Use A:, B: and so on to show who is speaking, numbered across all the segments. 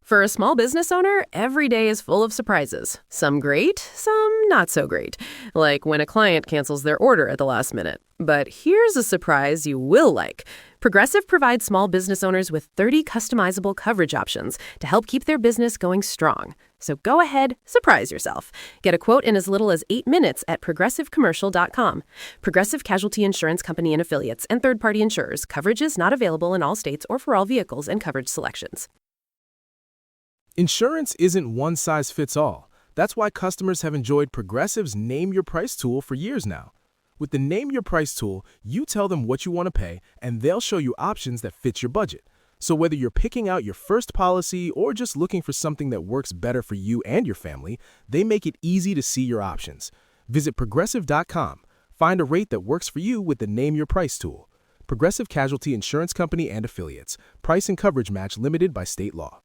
A: For a small business owner, every day is full of surprises. Some great, some not so great. Like when a client cancels their order at the last minute. But here's a surprise you will like. Progressive provides small business owners with 30 customizable coverage options to help keep their business going strong. So go ahead, surprise yourself. Get a quote in as little as 8 minutes at progressivecommercial.com. Progressive Casualty Insurance Company and Affiliates and third-party insurers. Coverage is not available in all states or for all vehicles and coverage selections.
B: Insurance isn't one size fits all. That's why customers have enjoyed Progressive's Name Your Price tool for years now. With the Name Your Price tool, you tell them what you want to pay, and they'll show you options that fit your budget. So whether you're picking out your first policy or just looking for something that works better for you and your family, they make it easy to see your options. Visit Progressive.com. Find a rate that works for you with the Name Your Price tool. Progressive Casualty Insurance Company and Affiliates. Price and coverage match limited by state law.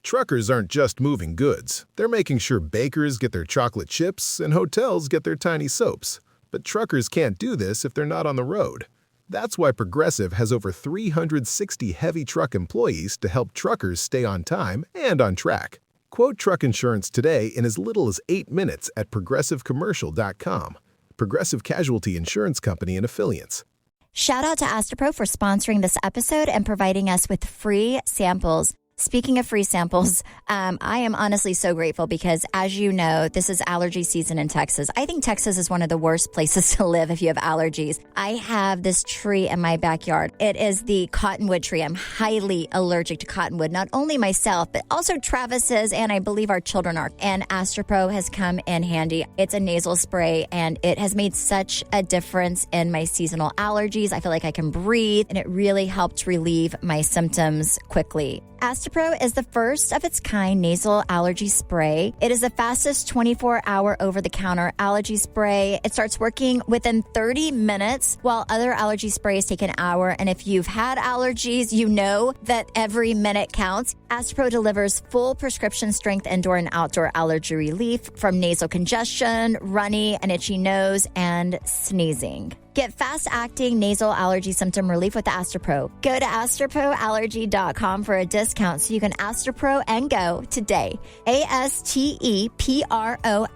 C: Truckers aren't just moving goods. They're making sure bakers get their chocolate chips and hotels get their tiny soaps. But truckers can't do this if they're not on the road. That's why Progressive has over 360 heavy truck employees to help truckers stay on time and on track. Quote truck insurance today in as little as 8 minutes at progressivecommercial.com. Progressive Casualty Insurance Company and Affiliates.
D: Shout out to Astropro for sponsoring this episode and providing us with free samples. Speaking of free samples, I am honestly so grateful because, as you know, this is allergy season in Texas. I think Texas is one of the worst places to live if you have allergies. I have this tree in my backyard. It is the cottonwood tree. I'm highly allergic to cottonwood, not only myself, but also Travis is, and I believe our children are. And Astropro has come in handy. It's a nasal spray, and it has made such a difference in my seasonal allergies. I feel like I can breathe, and it really helped relieve my symptoms quickly. Astropro is the first of its kind nasal allergy spray. It is the fastest 24-hour over-the-counter allergy spray. It starts working within 30 minutes, while other allergy sprays take an hour. And if you've had allergies, you know that every minute counts. Astropro delivers full prescription strength indoor and outdoor allergy relief from nasal congestion, runny and itchy nose, and sneezing. Get fast-acting nasal allergy symptom relief with Astropro. Go to astroproallergy.com for a discount so you can Astropro and go today. ASTEPRO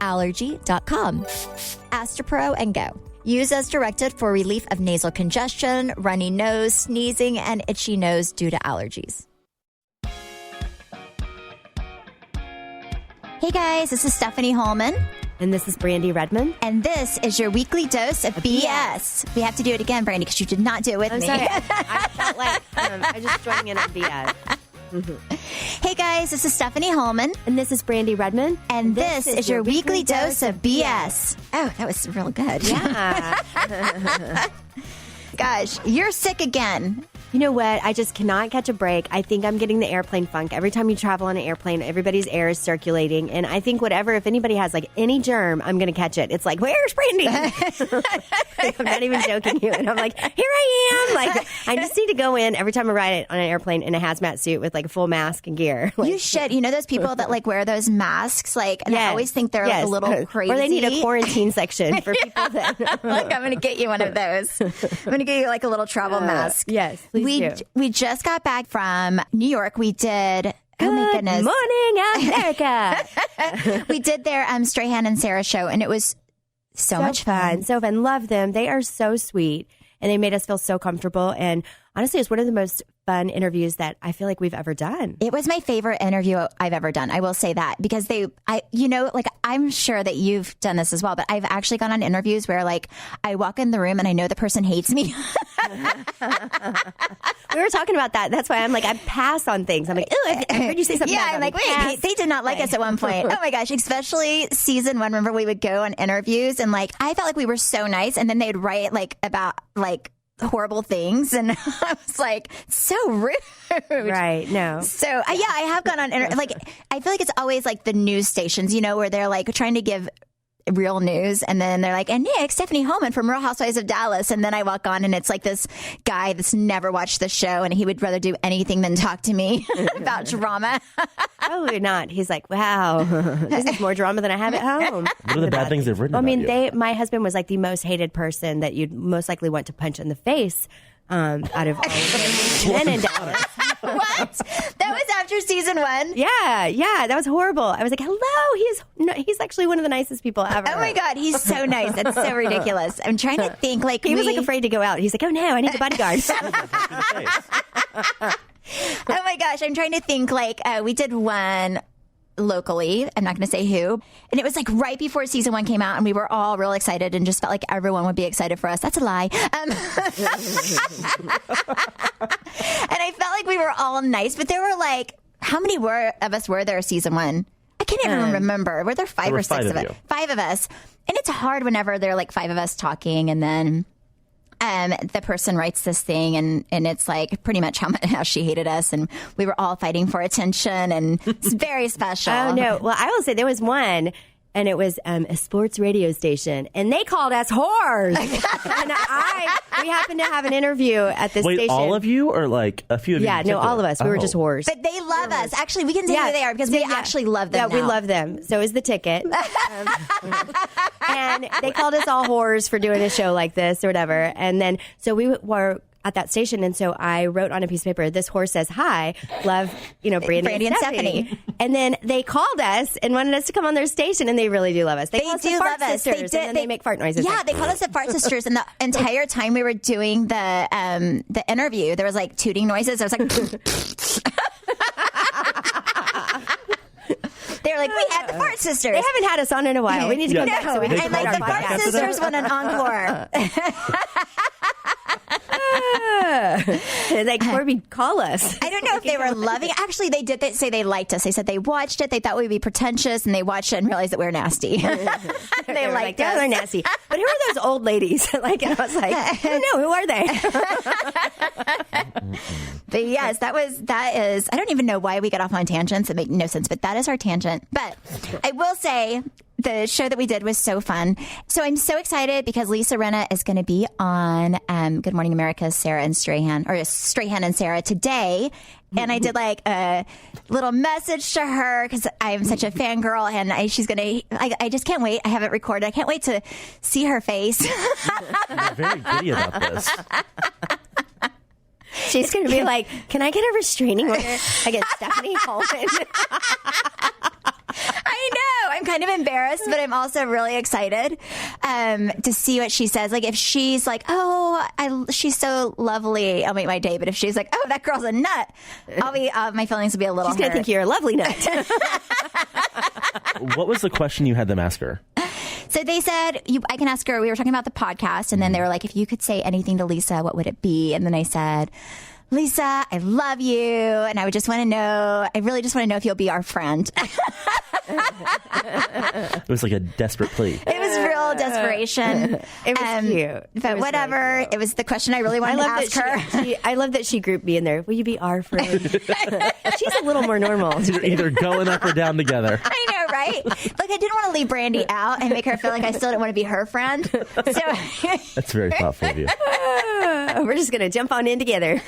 D: allergy.com. Astropro and go. Use as directed for relief of nasal congestion, runny nose, sneezing, and itchy nose due to allergies. Hey guys, this is Stephanie Holman.
E: And this is Brandi Redmond.
D: And this is your weekly dose of BS. We have to do it again, Brandi, because you did not do it with me.
E: Sorry. I felt like I just joined in on BS.
D: Hey guys, this is Stephanie Holman.
E: And this is Brandi Redmond.
D: And this is your weekly dose of BS. Oh, that was real good.
E: Yeah.
D: Gosh, you're sick again.
E: You know what? I just cannot catch a break. I think I'm getting the airplane funk. Every time you travel on an airplane, everybody's air is circulating. And I think if anybody has like any germ, I'm going to catch it. It's like, where's Brandi? I'm not even joking you. And I'm like, here I am. Like, I just need to go in every time I ride on an airplane in a hazmat suit with like a full mask and gear. Like,
D: you should. You know those people that like wear those masks? Like, and I always think they're like a little crazy.
E: Or they need a quarantine section for people that...
D: Look, I'm going to get you one of those. I'm going to get you like a little travel mask.
E: Yes, please do.
D: We just got back from New York. We did... Oh my goodness.
E: Morning, America.
D: We did their Strahan and Sarah show, and it was so much fun.
E: So fun. Love them. They are so sweet, and they made us feel so comfortable. And honestly, it's one of the most fun interviews that I feel like we've ever done.
D: It was my favorite interview I've ever done. I will say that because I'm sure that you've done this as well, but I've actually gone on interviews where like I walk in the room and I know the person hates me.
E: We were talking about that. That's why I'm like, I pass on things. I'm like, oh, I heard you say something.
D: Yeah, I'm like, wait, they did not like us at one point. Oh my gosh, especially season 1. Remember we would go on interviews and like, I felt like we were so nice. And then they'd write like about like horrible things. And I was like, so rude.
E: Right. No.
D: So yeah, I have gone on, like, I feel like it's always like the news stations, you know, where they're like trying to give real news. And then they're like, and Nick, Stephanie Holman from Real Housewives of Dallas. And then I walk on and it's like this guy that's never watched the show and he would rather do anything than talk to me about drama.
E: Probably not. He's like, wow, this is more drama than I have at home.
F: What are the bad things they've written about you?
E: My husband was like the most hated person that you'd most likely want to punch in the face out of all of the men in Dallas.
D: What? That was your season 1?
E: Yeah, that was horrible. I was like, hello, he's actually one of the nicest people ever.
D: Oh my God, he's so nice. That's so ridiculous. I'm trying to think
E: he was like afraid to go out. He's like, oh no, I need a bodyguard.
D: Oh my gosh, I'm trying to think we did one locally. I'm not going to say who. And it was like right before season 1 came out and we were all real excited and just felt like everyone would be excited for us. That's a lie. And I felt like we were all nice, but there were how many of us were there season 1? I can't even remember. Were there 5 or 6 of us? 5 of us. And it's hard whenever there are 5 of us talking and then the person writes this thing and it's pretty much how she hated us and we were all fighting for attention and it's very special.
E: Oh no. Well, I will say there was one and it was a sports radio station and they called us whores. And we happened to have an interview at this station.
F: Wait, all of you or a few of you?
E: Yeah, no, all of us. We were just whores.
D: But they love us. Actually, we can say who they are because we actually love them.
E: Yeah, we love them. So is the ticket. And they called us all whores for doing a show like this or whatever. And then, so we were at that station. And so I wrote on a piece of paper, this whore says, hi, love, Brandi and Stephanie. And then they called us and wanted us to come on their station. And they really do love us. They call us the Fart Sisters. And then they make fart noises.
D: Yeah, they called us the Fart Sisters. And the entire time we were doing the interview, there was tooting noises. I was like... They're like, we had the Fart Sisters.
E: They haven't had us on in a while. We need to come back. So we
D: and the Fart Sisters want an encore.
E: Corby, call us.
D: I don't know if they were loving. Actually, they did say they liked us. They said they watched it. They thought we'd be pretentious, and they watched it and realized that we were nasty. They liked us.
E: They're nasty. But who are those old ladies? And I was like, I don't know. Who are
D: they? But yes, that is. I don't even know why we got off on tangents that make no sense. But that is our tangent. But I will say, the show that we did was so fun. So I'm so excited because Lisa Rinna is going to be on Good Morning America's Sarah and Strahan and Sarah today. And I did a little message to her because I'm such a fangirl and she's going to, I just can't wait. I have it recorded. I can't wait to see her face.
F: You're very giddy about this.
E: She's going to be like, can I get a restraining order against Stephanie Holman?
D: I know. I'm kind of embarrassed, but I'm also really excited to see what she says. If she's like, she's so lovely, I'll make my day. But if she's like, that girl's a nut, my feelings will be a little
E: She's going to think you're a lovely nut.
F: What was the question you had them ask her?
D: So they said, I can ask her, we were talking about the podcast, and then they were like, if you could say anything to Lisa, what would it be? And then I said, Lisa, I love you. And I really just want to know if you'll be our friend.
F: It was like a desperate plea.
D: It was real desperation.
E: It was cute.
D: But whatever. Really it was the question I really wanted to ask her.
E: I love that she grouped me in there. Will you be our friend? She's a little more normal.
F: You're either going up or down together.
D: I know, right? I didn't want to leave Brandi out and make her feel like I still didn't want to be her friend. So
F: that's very thoughtful of you.
E: We're just going to jump on in together.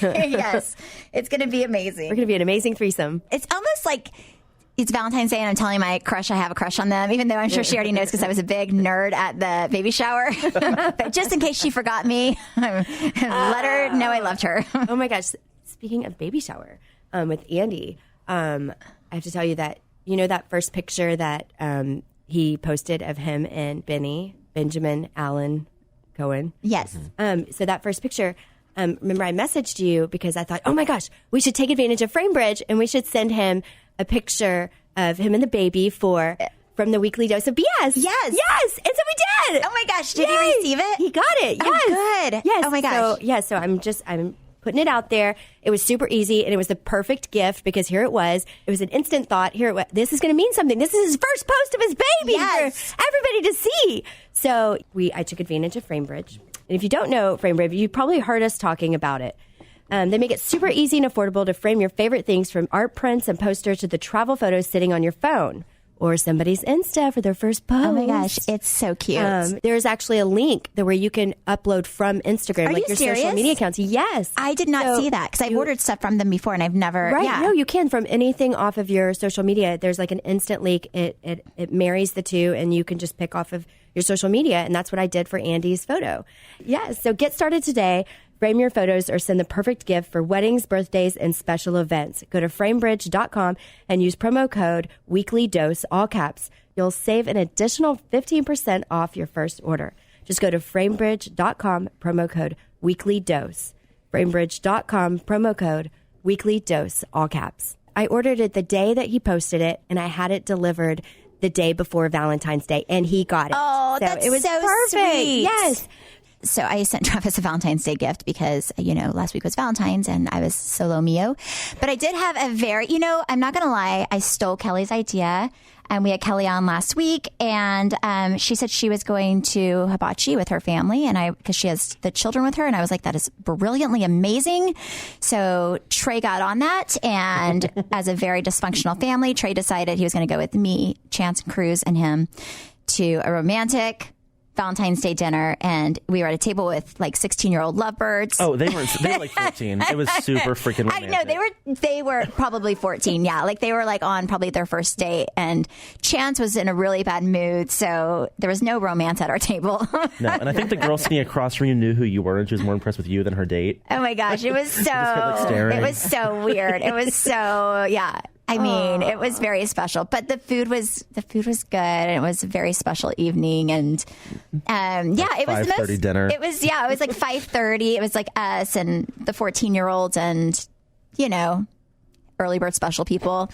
D: Yes. It's going to be amazing.
E: We're going to be an amazing threesome.
D: It's almost like it's Valentine's Day and I'm telling my crush I have a crush on them, even though I'm sure she already knows because I was a big nerd at the baby shower. But just in case she forgot me, let her know I loved her.
E: Oh my gosh. Speaking of baby shower with Andy, I have to tell you that, that first picture that he posted of him and Benjamin Allen Cohen?
D: Yes.
E: So that first picture, remember I messaged you because I thought, oh my gosh, we should take advantage of FrameBridge and we should send him a picture of him and the baby from the Weekly Dose of BS.
D: Yes.
E: Yes. And so we did.
D: Oh my gosh. Did he receive it?
E: He got it. Yes.
D: Oh, good.
E: Yes.
D: Oh my gosh.
E: So I'm putting it out there. It was super easy and it was the perfect gift because here it was. It was an instant thought. Here it was. This is going to mean something. This is his first post of his baby for everybody to see. So I took advantage of FrameBridge. And if you don't know FrameBridge, you probably heard us talking about it. They make it super easy and affordable to frame your favorite things from art prints and posters to the travel photos sitting on your phone or somebody's Insta for their first post.
D: Oh my gosh, it's so cute.
E: There's actually a link where you can upload from Instagram,
D: Are
E: like
D: you
E: your social media accounts. Yes.
D: I did not see that because I've ordered stuff from them before and I've never.
E: Right.
D: Yeah.
E: No, you can from anything off of your social media. There's like an instant link. It marries the two and you can just pick off of your social media. And that's what I did for Andy's photo. Yes. So get started today. Frame your photos or send the perfect gift for weddings, birthdays, and special events. Go to framebridge.com and use promo code WeeklyDose, all caps. You'll save an additional 15% off your first order. Just go to framebridge.com, promo code WeeklyDose. Framebridge.com, promo code WeeklyDose, all caps. I ordered it the day that he posted it, and I had it delivered the day before Valentine's Day, and he got it.
D: Oh, that's
E: it was
D: so
E: perfect.
D: sweet.
E: Yes.
D: So I sent Travis a Valentine's Day gift because, last week was Valentine's and I was solo mio. But I did have a very, I'm not going to lie, I stole Kelly's idea. And we had Kelly on last week, and she said she was going to hibachi with her family, and because she has the children with her, and I was like, that is brilliantly amazing. So Trey got on that, and as a very dysfunctional family, Trey decided he was going to go with me, Chance, Cruz, and him to a romantic Valentine's Day dinner, and we were at a table with like 16-year-old lovebirds.
F: Oh, they were like 14. It was super freaking romantic.
D: I know they were probably 14. Yeah, like they were like on probably their first date, and Chance was in a really bad mood, so there was no romance at our table.
F: No, and I think the girl sitting across from you knew who you were, and she was more impressed with you than her date.
D: Oh my gosh, it was so
F: staring.
D: it was so weird. It was so I mean, it was very special, but the food was good, and it was a very special evening, and it was the most
F: dinner.
D: It was like 5:30. It was like us and the 14-year-olds, and early bird special people.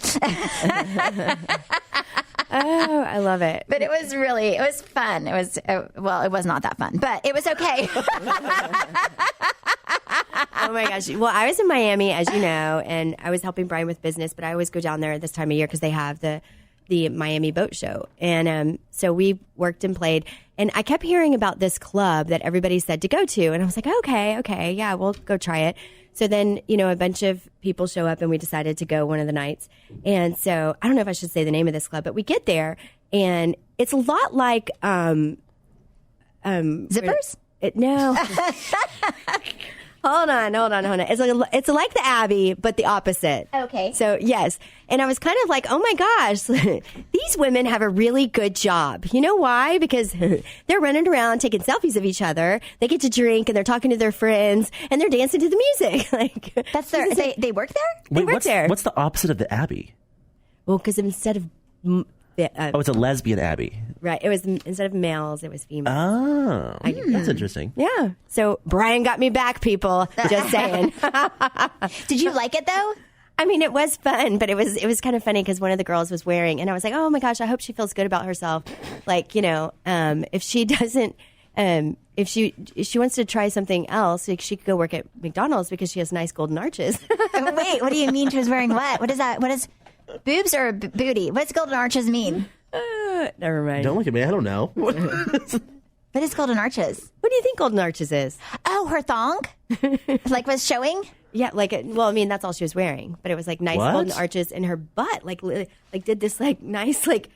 E: Oh, I love it.
D: But it was fun. It was it was not that fun, but it was okay.
E: Oh my gosh. Well, I was in Miami, as you know, and I was helping Brian with business, but I always go down there this time of year because they have the Miami Boat Show. And so we worked and played, and I kept hearing about this club that everybody said to go to. And I was like, okay, yeah, we'll go try it. So then, a bunch of people show up, and we decided to go one of the nights. And so I don't know if I should say the name of this club, but we get there, and it's a lot like
D: Zippers?
E: No. Hold on. It's like the Abbey, but the opposite.
D: Okay.
E: So, yes. And I was kind of like, oh my gosh, these women have a really good job. You know why? Because they're running around taking selfies of each other. They get to drink, and they're talking to their friends, and they're dancing to the music. Like
D: that's they work there?
E: They work there.
F: What's the opposite of the Abbey?
E: Well, because instead of...
F: it's a lesbian Abbey.
E: Right. It was, instead of males, it was females.
F: Oh, that's interesting.
E: Yeah. So Brian got me back, people. Just saying.
D: Did you like it though?
E: I mean, it was fun, but it was kind of funny because one of the girls was wearing, and I was like, oh my gosh, I hope she feels good about herself. Like, if she doesn't, if she wants to try something else, like she could go work at McDonald's because she has nice golden arches.
D: Wait, what do you mean she was wearing what? What is that? What is boobs or booty? What's golden arches mean?
E: Never mind.
F: Don't look at me. I don't know.
D: What is golden arches?
E: What do you think golden arches is?
D: Oh, her thong? Like was showing?
E: Yeah, that's all she was wearing. But it was like nice golden arches in her butt. Like did this like nice like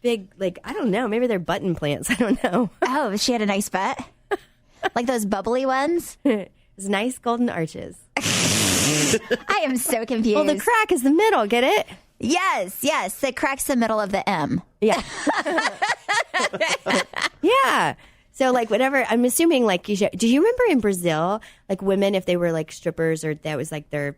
E: big I don't know. Maybe they're butt implants. I don't know.
D: Oh, she had a nice butt? Like those bubbly ones?
E: It's nice golden arches.
D: I am so confused.
E: Well, the crack is the middle. Get it?
D: Yes. The crack's the middle of the M.
E: Yeah. Yeah. So whenever, I'm assuming do you remember in Brazil, women, if they were strippers or that was their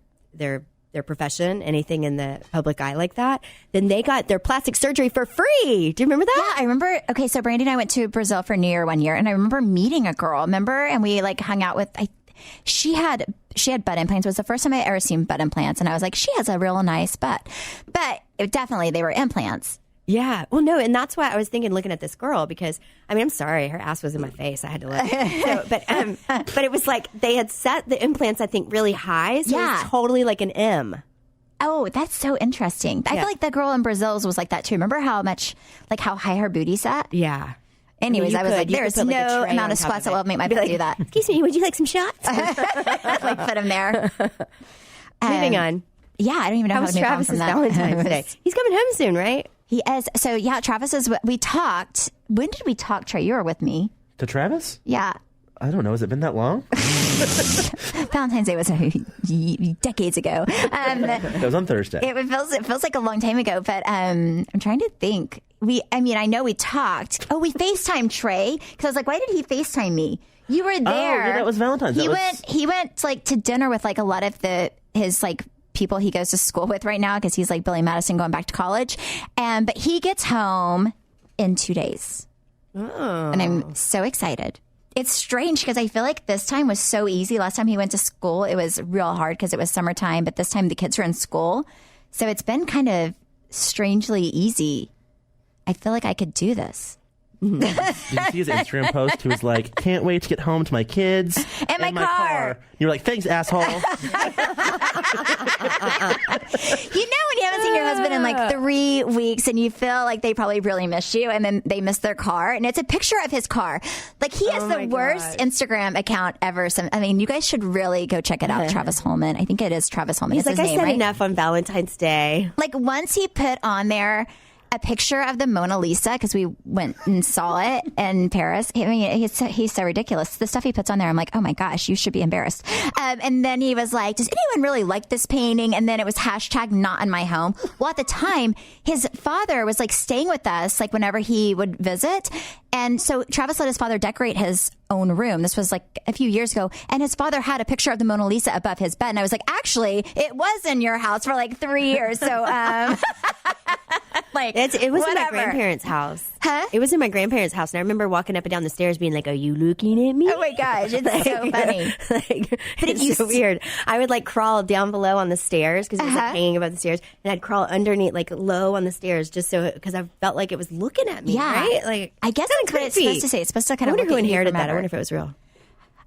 E: profession, anything in the public eye like that, then they got their plastic surgery for free. Do you remember that?
D: Yeah, I remember. Okay, so Brandi and I went to Brazil for New Year one year, and I remember meeting a girl, and we hung out with, she had butt implants. It was the first time I ever seen butt implants, and I was like, she has a real nice butt. But definitely they were implants.
E: Yeah. Well, no, and that's why I was thinking, looking at this girl, because I'm sorry, her ass was in my face. I had to look. But it was they had set the implants, I think, really high. So it was totally like an M.
D: Oh, that's so interesting. I feel like the girl in Brazil's was like that too. Remember how much, how high her booty sat?
E: Yeah.
D: Anyways, I was like, there's no amount of squats that will make my butt do that.
E: Excuse me, would you like some shots?
D: Put him there.
E: Moving on.
D: Yeah, I don't even know how to move on from that.
E: Valentine's Day. He's coming home soon, right?
D: He is. So, yeah, Travis is. We talked. When did we talk, Trey? You were with me.
F: To Travis?
D: Yeah.
F: I don't know. Has it been that long?
D: Valentine's Day was decades ago.
F: It was on Thursday.
D: It feels like a long time ago, but I'm trying to think. I know we talked. Oh, we FaceTimed Trey because I was like, why did he FaceTime me? You were there.
F: Oh, yeah, that was Valentine's.
D: He went like to dinner with like a lot of his like people he goes to school with right now because he's like Billy Madison going back to college. But he gets home in 2 days. Oh. And I'm so excited. It's strange because I feel like this time was so easy. Last time he went to school, it was real hard because it was summertime. But this time the kids are in school. So it's been kind of strangely easy. I feel like I could do this.
F: Did you see his Instagram post? He was like, can't wait to get home to my kids
D: and my car.
F: You're like, thanks, asshole.
D: You know when you haven't seen your husband in like 3 weeks and you feel like they probably really miss you and then they miss their car. And it's a picture of his car. Like he has the worst Instagram account ever. I mean, you guys should really go check it out. Travis Holman. I think it is Travis Holman.
E: He's like,
D: his
E: I
D: name,
E: said
D: right?
E: enough on Valentine's Day.
D: Like once he put on there a picture of the Mona Lisa because we went and saw it in Paris. I mean, he's so ridiculous. The stuff he puts on there, I'm like, oh my gosh, you should be embarrassed. And then he was like, does anyone really like this painting? And then it was hashtag not in my home. Well, at the time, his father was like staying with us, like whenever he would visit. And so Travis let his father decorate his own room. This was like a few years ago. And his father had a picture of the Mona Lisa above his bed. And I was like, actually, it was in your house for like 3 years. So, like,
E: it was
D: whatever.
E: in my grandparents' house.
D: Huh?
E: It was in my grandparents' house. And I remember walking up and down the stairs being like, are you looking at me?
D: Oh my gosh, it's so funny.
E: But it's so weird. I would like crawl down below on the stairs because it was like hanging above the stairs. And I'd crawl underneath, like low on the stairs just so, because I felt like it was looking at me.
D: Yeah.
E: Right? Like,
D: I guess that's what it's supposed to say. It's supposed to kind
E: I
D: of
E: wonder who
D: look at you
E: inherited
D: from
E: that. I
D: ever.
E: wonder if it was real.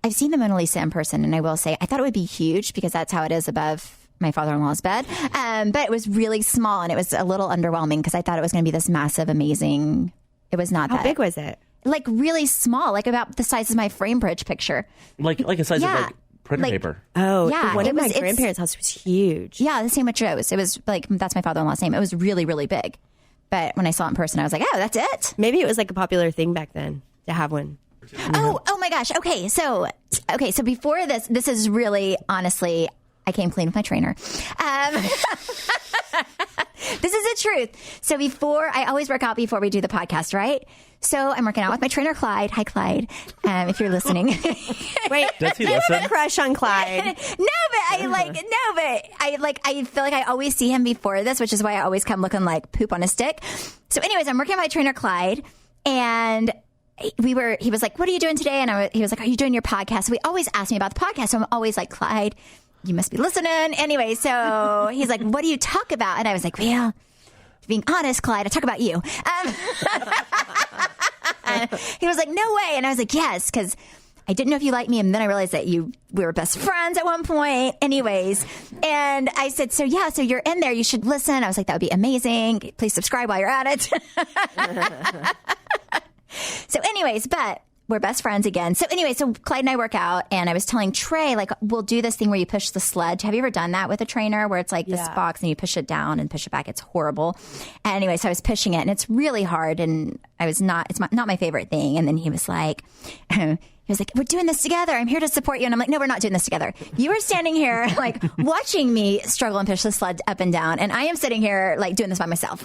D: I've seen the Mona Lisa in person, and I will say I thought it would be huge because that's how it is above my father-in-law's bed. But it was really small, and it was a little underwhelming because I thought it was going to be this massive, amazing. It was not
E: How
D: that
E: big was it?
D: Like really small, like about the size of my frame bridge picture.
F: Like a size of
D: Yeah.
F: like printer
D: Like-
F: paper.
E: Oh,
D: Yeah,
E: the one
D: it
E: in my
D: was- it's-
E: grandparents' house was huge.
D: Yeah, the same with Joe's. It was like, that's my father-in-law's name. It was really, really big. But when I saw it in person, I was like, oh, that's it?
E: Maybe it was like a popular thing back then to have one.
D: Oh my gosh. Okay, so before this is really, honestly, I came clean with my trainer. This is the truth. So I always work out before we do the podcast, right? So I'm working out with my trainer, Clyde. Hi, Clyde. If you're listening.
E: Wait,
F: Does he
E: you have
F: listen?
E: a crush on Clyde?
D: I feel like I always see him before this, which is why I always come looking like poop on a stick. So anyways, I'm working with my trainer, Clyde, and he was like, what are you doing today? And he was like, are you doing your podcast? So he always asks me about the podcast. So I'm always like, Clyde, you must be listening. Anyway, so he's like, what do you talk about? And I was like, well, being honest, Clyde, I talk about you. And he was like, no way. And I was like, yes, because I didn't know if you liked me. And then I realized that we were best friends at one point. Anyways. And I said, so you're in there. You should listen. I was like, that would be amazing. Please subscribe while you're at it. So anyways, but we're best friends again. So anyway, so Clyde and I work out, and I was telling Trey, like, we'll do this thing where you push the sled. Have you ever done that with a trainer where it's like this box and you push it down and push it back? It's horrible. And anyway, so I was pushing it, and it's really hard, and it's not my favorite thing. And then he was like, we're doing this together. I'm here to support you. And I'm like, no, we're not doing this together. You are standing here like watching me struggle and push the sled up and down. And I am sitting here like doing this by myself.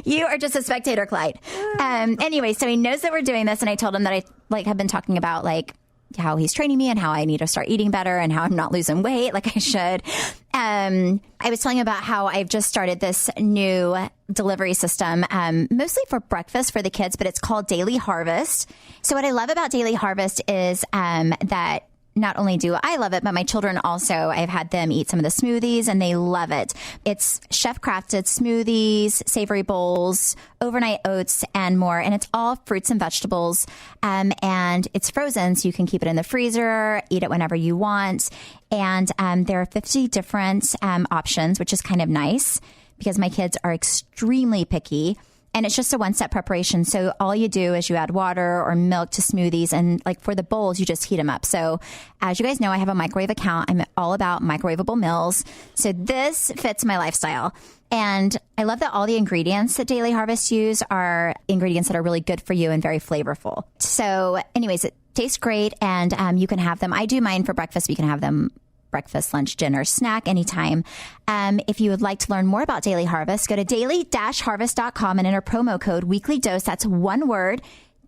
D: You are just a spectator, Clyde. Anyway, so he knows that we're doing this. And I told him that I have been talking about like how he's training me and how I need to start eating better and how I'm not losing weight like I should. I was telling him about how I've just started this new delivery system, mostly for breakfast for the kids, but it's called Daily Harvest. So what I love about Daily Harvest is that not only do I love it, but my children also, I've had them eat some of the smoothies and they love it. It's chef-crafted smoothies, savory bowls, overnight oats, and more. And it's all fruits and vegetables. And it's frozen, so you can keep it in the freezer, eat it whenever you want. And there are 50 different options, which is kind of nice because my kids are extremely picky. And it's just a one-step preparation. So all you do is you add water or milk to smoothies. And like for the bowls, you just heat them up. So as you guys know, I have a microwave account. I'm all about microwavable meals. So this fits my lifestyle. And I love that all the ingredients that Daily Harvest use are ingredients that are really good for you and very flavorful. So anyways, it tastes great. And you can have them. I do mine for breakfast. We can have them breakfast, lunch, dinner, snack, anytime. If you would like to learn more about Daily Harvest, go to daily-harvest.com and enter promo code weekly dose. That's one word,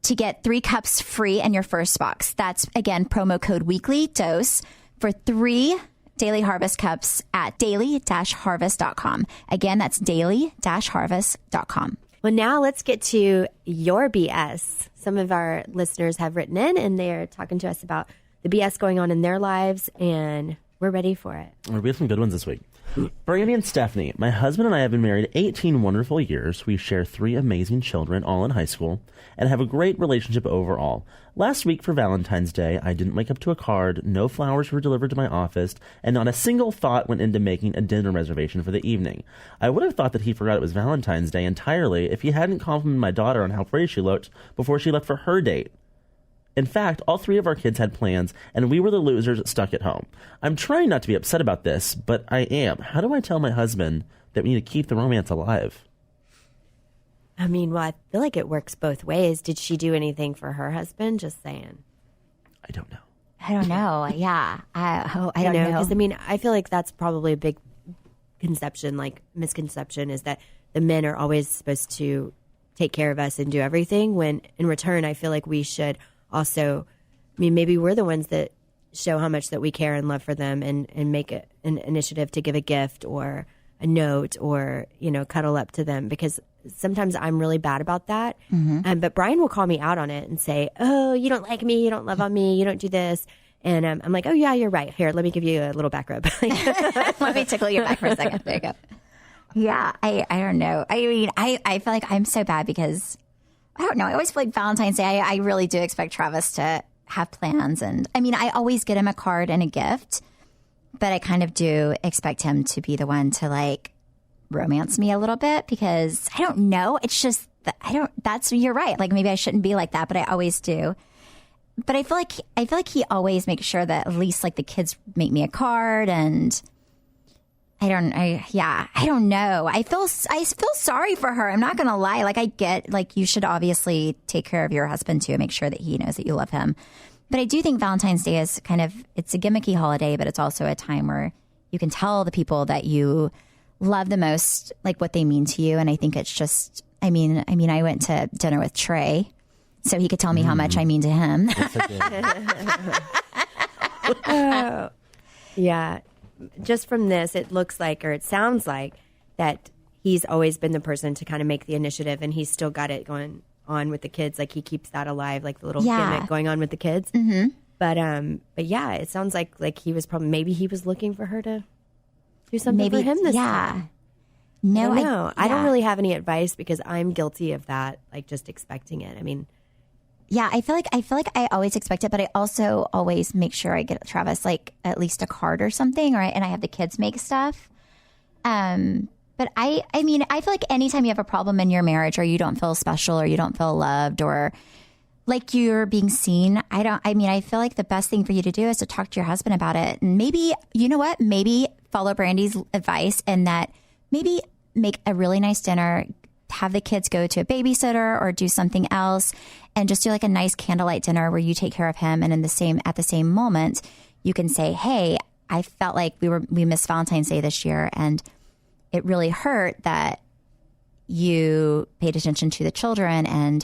D: to get 3 cups free in your first box. That's, again, promo code WeeklyDose for 3 Daily Harvest cups at daily-harvest.com. Again, that's daily-harvest.com.
E: Well, now let's get to your BS. Some of our listeners have written in and they're talking to us about the BS going on in their lives, and we're ready for it.
F: We have some good ones this week. Brandi and Stephanie, my husband and I have been married 18 wonderful years. We share 3 amazing children, all in high school, and have a great relationship overall. Last week for Valentine's Day, I didn't wake up to a card, no flowers were delivered to my office, and not a single thought went into making a dinner reservation for the evening. I would have thought that he forgot it was Valentine's Day entirely if he hadn't complimented my daughter on how pretty she looked before she left for her date. In fact, all 3 of our kids had plans, and we were the losers stuck at home. I'm trying not to be upset about this, but I am. How do I tell my husband that we need to keep the romance alive?
E: I mean, well, I feel like it works both ways. Did she do anything for her husband? Just saying.
F: I don't know.
D: I don't know. Yeah. I don't know.
E: Because, I mean, I feel like that's probably a big misconception is that the men are always supposed to take care of us and do everything, when in return, I feel like we should also, I mean, maybe we're the ones that show how much that we care and love for them, and make an initiative to give a gift or a note or, cuddle up to them, because sometimes I'm really bad about that. But Brian will call me out on it and say, oh, you don't like me, you don't love on me, you don't do this. And I'm like, oh, yeah, you're right. Here, let me give you a little back rub.
D: Let me tickle your back for a second. There you go. Yeah, I don't know. I mean, I feel like I'm so bad because, I don't know. I always feel like Valentine's Day, I really do expect Travis to have plans. And I mean, I always get him a card and a gift, but I kind of do expect him to be the one to like romance me a little bit, because I don't know. It's just, you're right. Like maybe I shouldn't be like that, but I always do. But I feel like he always makes sure that at least like the kids make me a card, and I don't know. I feel sorry for her. I'm not going to lie. Like I get, like you should obviously take care of your husband too and make sure that he knows that you love him. But I do think Valentine's Day is it's a gimmicky holiday, but it's also a time where you can tell the people that you love the most, like what they mean to you. And I think it's just, I mean, I went to dinner with Trey, so he could tell me how much I mean to him.
E: Oh, yeah. Just from this, it looks like, or it sounds like, that he's always been the person to kind of make the initiative, and he's still got it going on with the kids. Like he keeps that alive, like the little gimmick going on with the kids. Mm-hmm. But yeah, it sounds like he was maybe he was looking for her to do something for him this time. No, I don't know. I don't really have any advice because I'm guilty of that, like just expecting it. I mean,
D: yeah, I feel like I always expect it, but I also always make sure I get Travis like at least a card or something, and I have the kids make stuff. But I mean, I feel like anytime you have a problem in your marriage, or you don't feel special, or you don't feel loved, or like you're being seen, I feel like the best thing for you to do is to talk to your husband about it. And maybe, you know what, maybe follow Brandi's advice, and that maybe make a really nice dinner, have the kids go to a babysitter or do something else, and just do like a nice candlelight dinner where you take care of him. And at the same moment, you can say, hey, I felt like we missed Valentine's Day this year, and it really hurt that you paid attention to the children and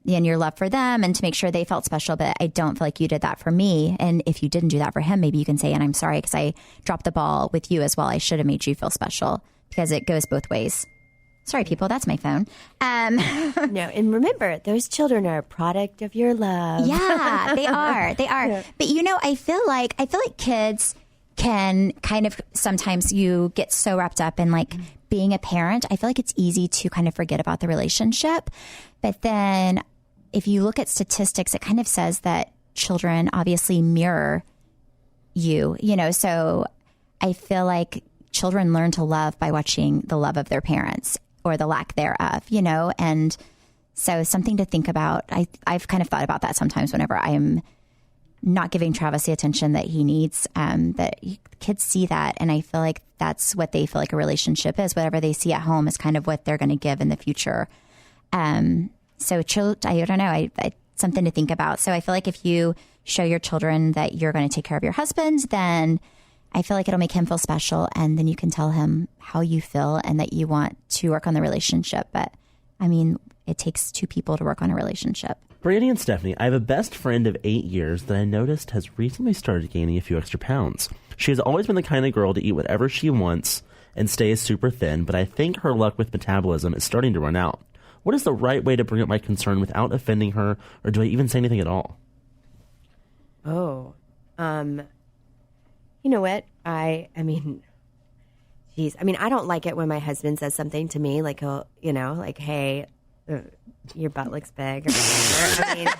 D: your love for them, and to make sure they felt special. But I don't feel like you did that for me. And if you didn't do that for him, maybe you can say, and I'm sorry because I dropped the ball with you as well. I should have made you feel special, because it goes both ways. Sorry, people, that's my phone.
E: No, and remember, those children are a product of your love.
D: Yeah, they are. They are. Yeah. But I feel like kids can kind of, sometimes you get so wrapped up in like being a parent. I feel like it's easy to kind of forget about the relationship. But then if you look at statistics, it kind of says that children obviously mirror you, so I feel like children learn to love by watching the love of their parents, or the lack thereof, and so something to think about. I've kind of thought about that sometimes whenever I am not giving Travis the attention that he needs, that kids see that. And I feel like that's what they feel like a relationship is. Whatever they see at home is kind of what they're going to give in the future. So I don't know, something to think about. So I feel like if you show your children that you're going to take care of your husband, then I feel like it'll make him feel special, and then you can tell him how you feel and that you want to work on the relationship. But I mean, it takes two people to work on a relationship.
F: Brandi and Stephanie, I have a best friend of 8 years that I noticed has recently started gaining a few extra pounds. She has always been the kind of girl to eat whatever she wants and stay super thin, but I think her luck with metabolism is starting to run out. What is the right way to bring up my concern without offending her, or do I even say anything at all?
E: Oh, you know what? I mean, geez. I mean, I don't like it when my husband says something to me, like he'll, like, hey, your butt looks big. Or whatever.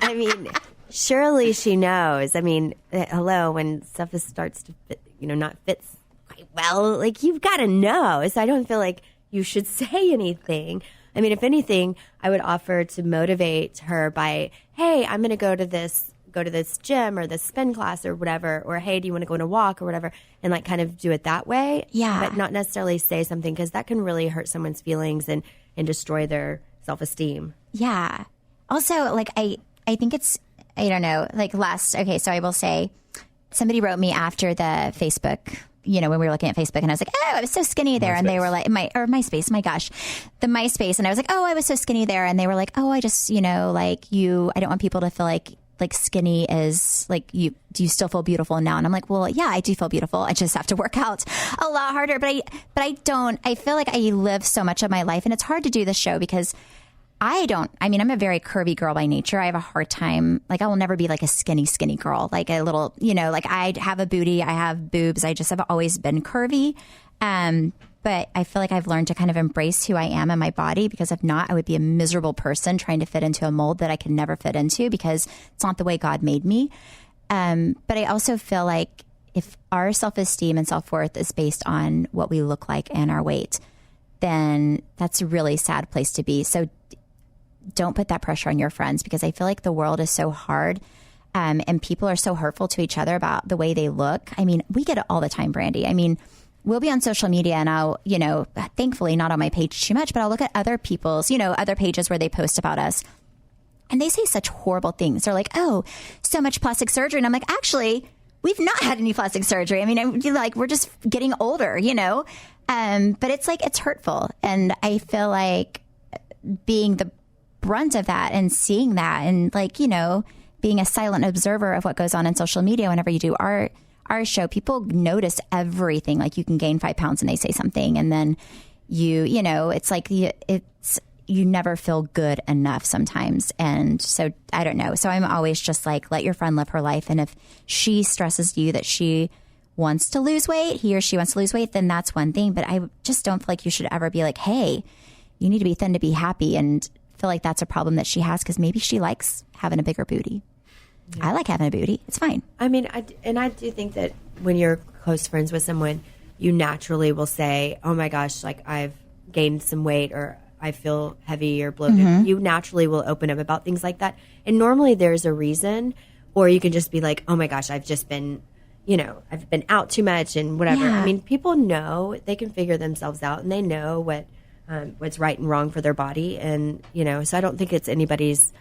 E: I mean, surely she knows. I mean, hello, when stuff starts to fit, not fit quite well, like you've got to know. So I don't feel like you should say anything. I mean, if anything, I would offer to motivate her by, hey, I'm going to go to this gym or this spin class or whatever, or hey, do you want to go on a walk or whatever, and like kind of do it that way.
D: Yeah.
E: But not necessarily say something, because that can really hurt someone's feelings and destroy their self-esteem.
D: Yeah. Also, like, I think it's, I don't know, like so I will say, somebody wrote me after the Facebook, when we were looking at Facebook, and I was like, oh, I was so skinny there. MySpace. And they were like, MySpace, my gosh, the MySpace. And I was like, oh, I was so skinny there. And they were like, oh, I just, I don't want people to feel like skinny is like, do you still feel beautiful now? And I'm like, well, yeah, I do feel beautiful. I just have to work out a lot harder. But I feel like I live so much of my life, and it's hard to do this show because I'm a very curvy girl by nature. I have a hard time. Like, I will never be like a skinny girl, like a little, like I have a booty, I have boobs. I just have always been curvy. But I feel like I've learned to kind of embrace who I am in my body, because if not, I would be a miserable person trying to fit into a mold that I could never fit into, because it's not the way God made me. But I also feel like if our self-esteem and self-worth is based on what we look like and our weight, then that's a really sad place to be. So don't put that pressure on your friends, because I feel like the world is so hard, and people are so hurtful to each other about the way they look. I mean, we get it all the time, Brandi. I mean, we'll be on social media, and I'll, thankfully not on my page too much, but I'll look at other people's, other pages where they post about us, and they say such horrible things. They're like, oh, so much plastic surgery. And I'm like, actually, we've not had any plastic surgery. I mean, we're just getting older, but it's like, it's hurtful. And I feel like being the brunt of that and seeing that, and being a silent observer of what goes on in social media whenever you do our show, people notice everything. Like, you can gain 5 pounds and they say something, and then it's like you never feel good enough sometimes. And so I don't know. So I'm always just like, let your friend live her life. And if she stresses you that she wants to lose weight, he or she wants to lose weight, then that's one thing. But I just don't feel like you should ever be like, hey, you need to be thin to be happy, and feel like that's a problem that she has, because maybe she likes having a bigger booty. Yeah. I like having a booty. It's fine. I mean,
E: I do think that when you're close friends with someone, you naturally will say, oh my gosh, like I've gained some weight, or I feel heavy or bloated. Mm-hmm. You naturally will open up about things like that. And normally there's a reason, or you can just be like, oh my gosh, I've just been, I've been out too much and whatever. Yeah. I mean, people know, they can figure themselves out, and they know what's right and wrong for their body. And, so I don't think it's anybody's,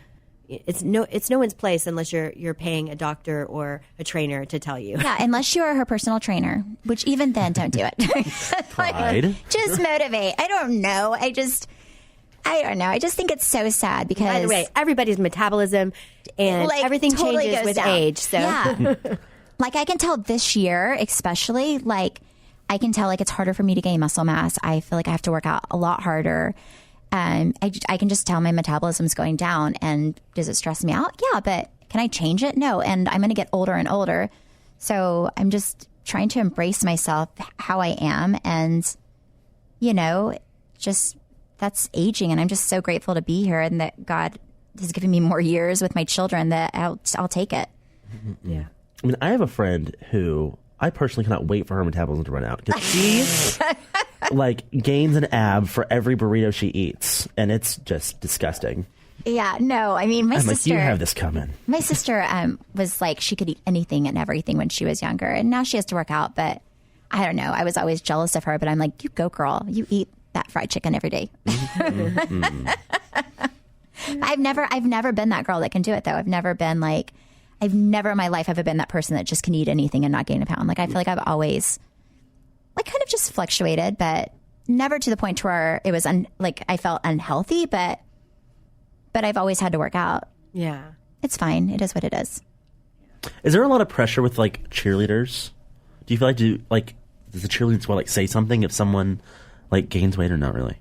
E: it's no one's place unless you're paying a doctor or a trainer to tell you.
D: Yeah, unless you are her personal trainer, which even then, don't do it.
F: Pride.
D: Just motivate. I don't know. I don't know. I just think it's so sad, because,
E: by the way, everybody's metabolism and everything totally changes with age. So
D: yeah. Like, I can tell this year, especially, like, I can tell, like, it's harder for me to gain muscle mass. I feel like I have to work out a lot harder. I can just tell my metabolism's going down. And does it stress me out? Yeah, but can I change it? No. And I'm going to get older and older. So I'm just trying to embrace myself, how I am. And, just that's aging. And I'm just so grateful to be here, and that God has given me more years with my children, that I'll take it.
E: Yeah.
F: I mean, I have a friend who I personally cannot wait for her metabolism to run out, because she gains an ab for every burrito she eats, and it's just disgusting.
D: Yeah, no, I mean, my sister.
F: Like, you have this coming.
D: My sister was like, she could eat anything and everything when she was younger, and now she has to work out. But I don't know. I was always jealous of her, but I'm like, you go, girl. You eat that fried chicken every day. Mm-hmm. I've never been that girl that can do it, though. I've never in my life ever been that person that just can eat anything and not gain a pound. Like, I feel like I've always, like, kind of just fluctuated, but never to the point to where it was I felt unhealthy, but I've always had to work out.
E: Yeah.
D: It's fine. It is what it is.
F: Is there a lot of pressure with like cheerleaders? Do you feel like does the cheerleaders want to say something if someone like gains weight or not really?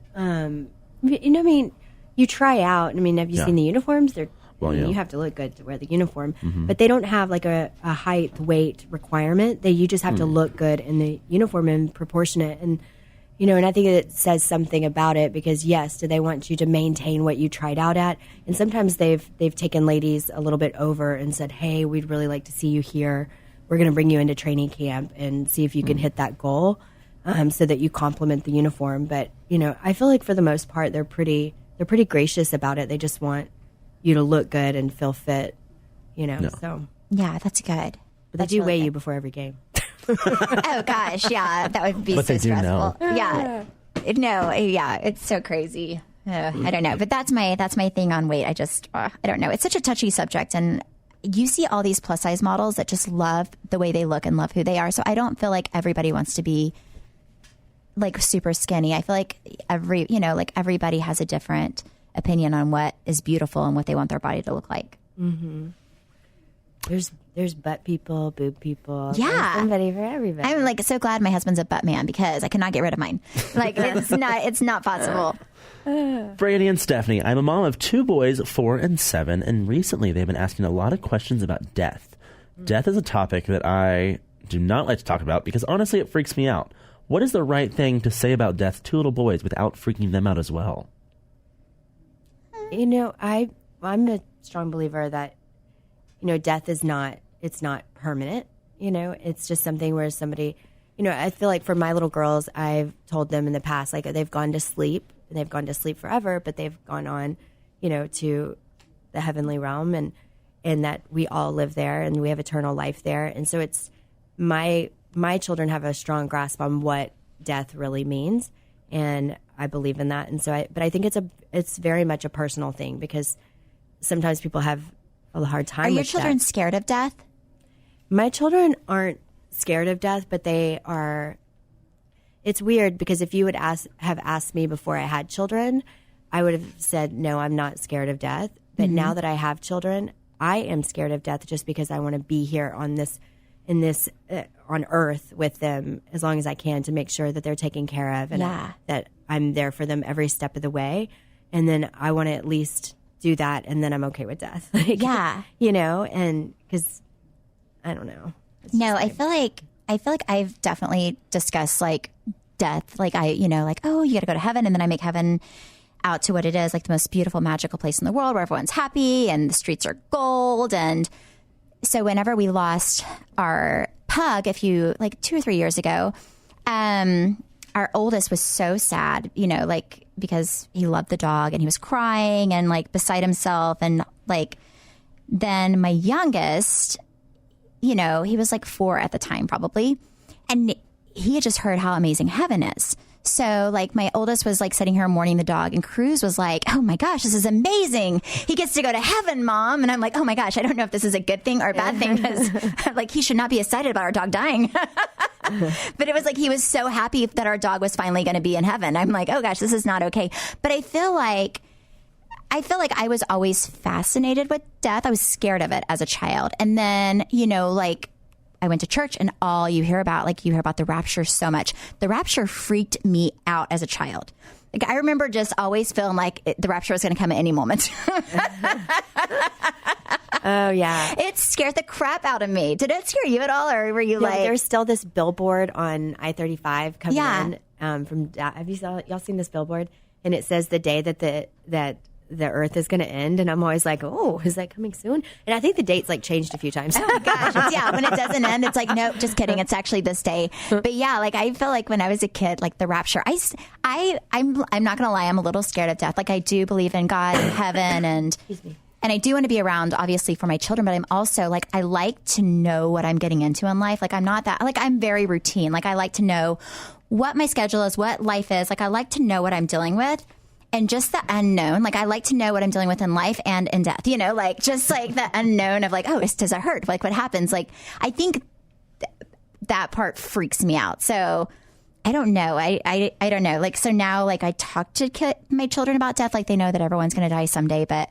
E: You try out. I mean, have you seen the uniforms? You have to look good to wear the uniform, but they don't have like a height weight requirement. You just have to look good in the uniform and proportionate. And and I think it says something about it because yes, do they want you to maintain what you tried out at? And sometimes they've taken ladies a little bit over and said, "Hey, we'd really like to see you here. We're going to bring you into training camp and see if you can hit that goal, so that you complement the uniform." But I feel like for the most part, they're pretty gracious about it. They just want you to look good and feel fit, so.
D: Yeah, that's good.
E: But they do weigh you before every game.
D: Oh, gosh, yeah, that would be
F: but
D: so
F: they do
D: stressful.
F: know.
D: Yeah. No, yeah, it's so crazy. I don't know. But that's my thing on weight. I don't know. It's such a touchy subject. And you see all these plus size models that just love the way they look and love who they are. So I don't feel like everybody wants to be like super skinny. I feel like everybody has a different opinion on what is beautiful and what they want their body to look like.
E: Mm-hmm. There's butt people, boob people.
D: Yeah.
E: There's somebody for everybody.
D: I'm like so glad my husband's a butt man because I cannot get rid of mine. Like it's not possible.
F: Brandi and Stephanie, I'm a mom of 2 boys, 4 and 7, and recently they've been asking a lot of questions about death. Death is a topic that I do not like to talk about because honestly it freaks me out. What is the right thing to say about death to little boys without freaking them out as well?
E: I'm a strong believer that death is not permanent. It's just something where somebody, I feel like for my little girls, I've told them in the past, like they've gone to sleep and they've gone to sleep forever, but they've gone on, to the heavenly realm and that we all live there and we have eternal life there. And so it's my children have a strong grasp on what death really means. And I believe in that. And so but I think it's very much a personal thing because sometimes people have a hard time with death. Are your
D: children scared of death?
E: My children aren't scared of death, but they are. It's weird because if you would have asked me before I had children, I would have said, no, I'm not scared of death. But now that I have children, I am scared of death just because I want to be here on on earth with them as long as I can to make sure that they're taken care of and that I'm there for them every step of the way. And then I want to at least do that, and then I'm okay with death. And because I don't know.
D: No, I feel like I've definitely discussed like death, like oh, you got to go to heaven, and then I make heaven out to what it is, like the most beautiful, magical place in the world where everyone's happy and the streets are gold. And so whenever we lost our pug, 2 or 3 years ago, our oldest was so sad, because he loved the dog and he was crying and beside himself. And then my youngest, he was 4 at the time probably. And he had just heard how amazing heaven is. So my oldest was sitting here mourning the dog, and Cruz was like, oh my gosh, this is amazing. He gets to go to heaven, Mom. And I'm like, oh my gosh, I don't know if this is a good thing or a bad thing, because he should not be excited about our dog dying. But it was he was so happy that our dog was finally going to be in heaven. I'm like, oh gosh, this is not okay. But I feel like I was always fascinated with death. I was scared of it as a child. And then, I went to church, and all you hear about, you hear about the rapture so much. The rapture freaked me out as a child. I remember just always feeling the rapture was going to come at any moment.
E: Oh, yeah.
D: It scared the crap out of me. Did it scare you at all, or were you
E: There's still this billboard on I-35 coming in from. Have y'all seen this billboard? And it says the day that the earth is going to end, and I'm always like, oh, is that coming soon? And I think the date's changed a few times.
D: Oh my gosh. When it doesn't end, it's no, just kidding. It's actually this day. But yeah, I feel when I was a kid, the rapture, I'm not going to lie, I'm a little scared of death. I do believe in God and heaven, and I do want to be around, obviously, for my children, but I'm also I like to know what I'm getting into in life. I'm not that, I'm very routine. I like to know what my schedule is, what life is. I like to know what I'm dealing with. And just the unknown, I like to know what I'm dealing with in life and in death, just the unknown of oh, does it hurt? What happens? I think that part freaks me out. So I don't know. I don't know. Like, so now, like, I talk to my children about death. Like, they know that everyone's going to die someday, but